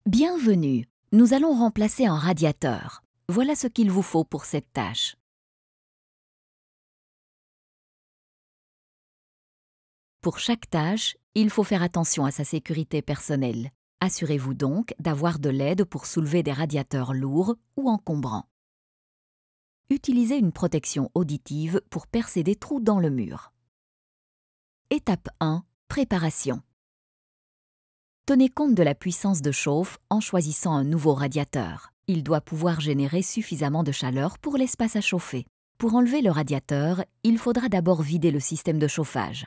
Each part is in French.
Bienvenue, nous allons remplacer un radiateur. Voilà ce qu'il vous faut pour cette tâche. Pour chaque tâche, il faut faire attention à sa sécurité personnelle. Assurez-vous donc d'avoir de l'aide pour soulever des radiateurs lourds ou encombrants. Utilisez une protection auditive pour percer des trous dans le mur. Étape 1. Préparation. Tenez compte de la puissance de chauffe en choisissant un nouveau radiateur. Il doit pouvoir générer suffisamment de chaleur pour l'espace à chauffer. Pour enlever le radiateur, il faudra d'abord vider le système de chauffage.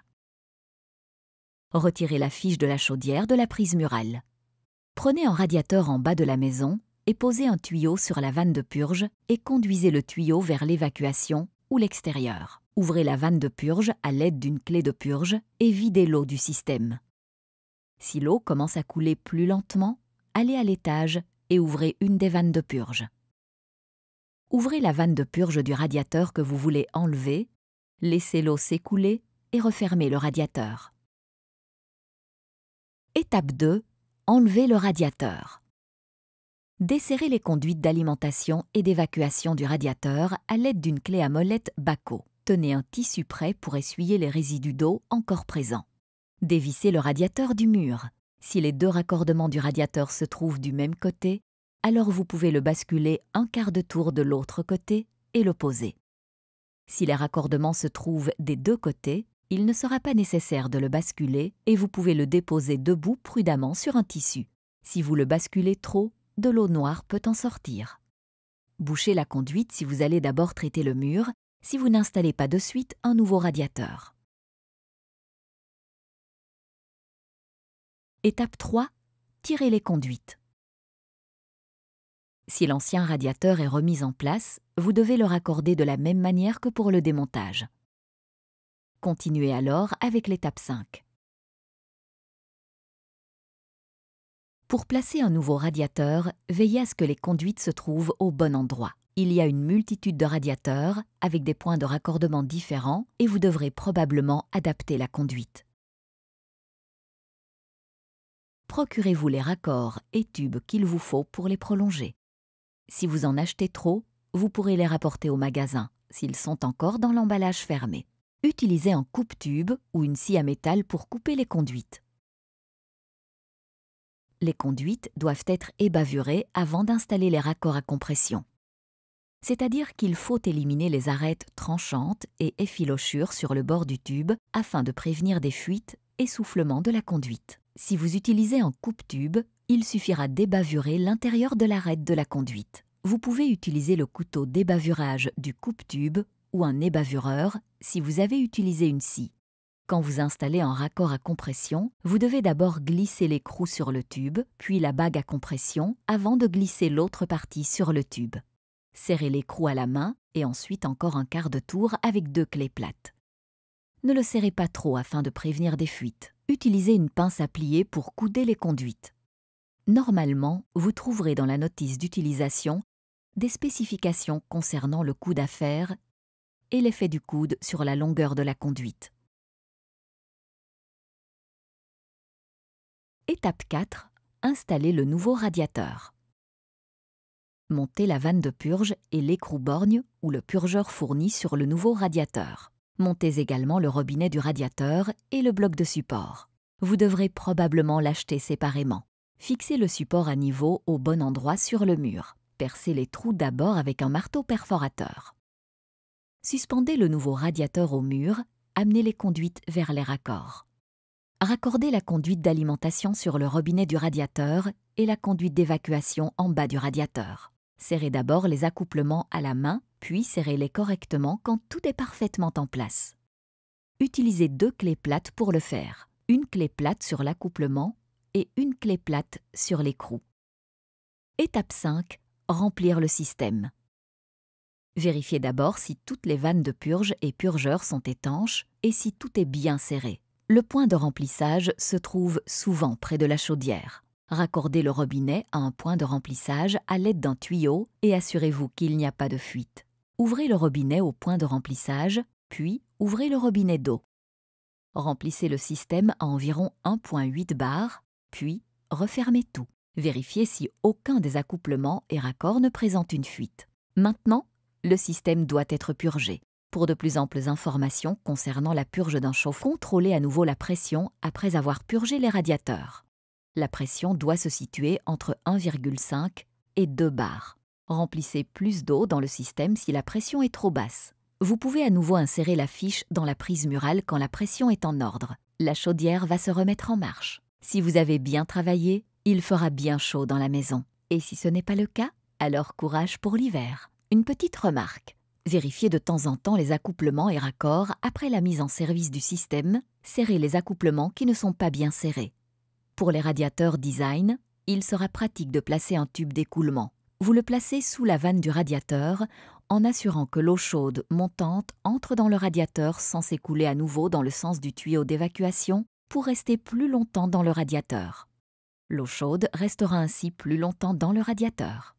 Retirez la fiche de la chaudière de la prise murale. Prenez un radiateur en bas de la maison et posez un tuyau sur la vanne de purge et conduisez le tuyau vers l'évacuation ou l'extérieur. Ouvrez la vanne de purge à l'aide d'une clé de purge et videz l'eau du système. Si l'eau commence à couler plus lentement, allez à l'étage et ouvrez une des vannes de purge. Ouvrez la vanne de purge du radiateur que vous voulez enlever, laissez l'eau s'écouler et refermez le radiateur. Étape 2. Enlevez le radiateur. Desserrez les conduites d'alimentation et d'évacuation du radiateur à l'aide d'une clé à molette Bako. Tenez un tissu prêt pour essuyer les résidus d'eau encore présents. Dévissez le radiateur du mur. Si les deux raccordements du radiateur se trouvent du même côté, alors vous pouvez le basculer un quart de tour de l'autre côté et le poser. Si les raccordements se trouvent des deux côtés, il ne sera pas nécessaire de le basculer et vous pouvez le déposer debout prudemment sur un tissu. Si vous le basculez trop, de l'eau noire peut en sortir. Bouchez la conduite si vous allez d'abord traiter le mur, si vous n'installez pas de suite un nouveau radiateur. Étape 3. Tirez les conduites. Si l'ancien radiateur est remis en place, vous devez le raccorder de la même manière que pour le démontage. Continuez alors avec l'étape 5. Pour placer un nouveau radiateur, veillez à ce que les conduites se trouvent au bon endroit. Il y a une multitude de radiateurs avec des points de raccordement différents et vous devrez probablement adapter la conduite. Procurez-vous les raccords et tubes qu'il vous faut pour les prolonger. Si vous en achetez trop, vous pourrez les rapporter au magasin, s'ils sont encore dans l'emballage fermé. Utilisez un coupe-tube ou une scie à métal pour couper les conduites. Les conduites doivent être ébavurées avant d'installer les raccords à compression. C'est-à-dire qu'il faut éliminer les arêtes tranchantes et effilochures sur le bord du tube afin de prévenir des fuites et soufflements de la conduite. Si vous utilisez un coupe-tube, il suffira d'ébavurer l'intérieur de l'arête de la conduite. Vous pouvez utiliser le couteau d'ébavurage du coupe-tube ou un ébavureur si vous avez utilisé une scie. Quand vous installez un raccord à compression, vous devez d'abord glisser l'écrou sur le tube, puis la bague à compression, avant de glisser l'autre partie sur le tube. Serrez l'écrou à la main et ensuite encore un quart de tour avec 2 clés plates. Ne le serrez pas trop afin de prévenir des fuites. Utilisez une pince à plier pour couder les conduites. Normalement, vous trouverez dans la notice d'utilisation des spécifications concernant le coude à fer et l'effet du coude sur la longueur de la conduite. Étape 4. Installez le nouveau radiateur. Montez la vanne de purge et l'écrou borgne ou le purgeur fourni sur le nouveau radiateur. Montez également le robinet du radiateur et le bloc de support. Vous devrez probablement l'acheter séparément. Fixez le support à niveau au bon endroit sur le mur. Percez les trous d'abord avec un marteau perforateur. Suspendez le nouveau radiateur au mur, amenez les conduites vers les raccords. Raccordez la conduite d'alimentation sur le robinet du radiateur et la conduite d'évacuation en bas du radiateur. Serrez d'abord les accouplements à la main, puis serrez-les correctement quand tout est parfaitement en place. Utilisez 2 clés plates pour le faire, une clé plate sur l'accouplement et une clé plate sur l'écrou. Étape 5. Remplir le système. Vérifiez d'abord si toutes les vannes de purge et purgeurs sont étanches et si tout est bien serré. Le point de remplissage se trouve souvent près de la chaudière. Raccordez le robinet à un point de remplissage à l'aide d'un tuyau et assurez-vous qu'il n'y a pas de fuite. Ouvrez le robinet au point de remplissage, puis ouvrez le robinet d'eau. Remplissez le système à environ 1,8 bar, puis refermez tout. Vérifiez si aucun des accouplements et raccords ne présente une fuite. Maintenant, le système doit être purgé. Pour de plus amples informations concernant la purge d'un chauffe-eau, contrôlez à nouveau la pression après avoir purgé les radiateurs. La pression doit se situer entre 1,5 et 2 bars. Remplissez plus d'eau dans le système si la pression est trop basse. Vous pouvez à nouveau insérer la fiche dans la prise murale quand la pression est en ordre. La chaudière va se remettre en marche. Si vous avez bien travaillé, il fera bien chaud dans la maison. Et si ce n'est pas le cas, alors courage pour l'hiver. Une petite remarque. Vérifiez de temps en temps les accouplements et raccords après la mise en service du système. Serrez les accouplements qui ne sont pas bien serrés. Pour les radiateurs design, il sera pratique de placer un tube d'écoulement. Vous le placez sous la vanne du radiateur en assurant que l'eau chaude montante entre dans le radiateur sans s'écouler à nouveau dans le sens du tuyau d'évacuation pour rester plus longtemps dans le radiateur. L'eau chaude restera ainsi plus longtemps dans le radiateur.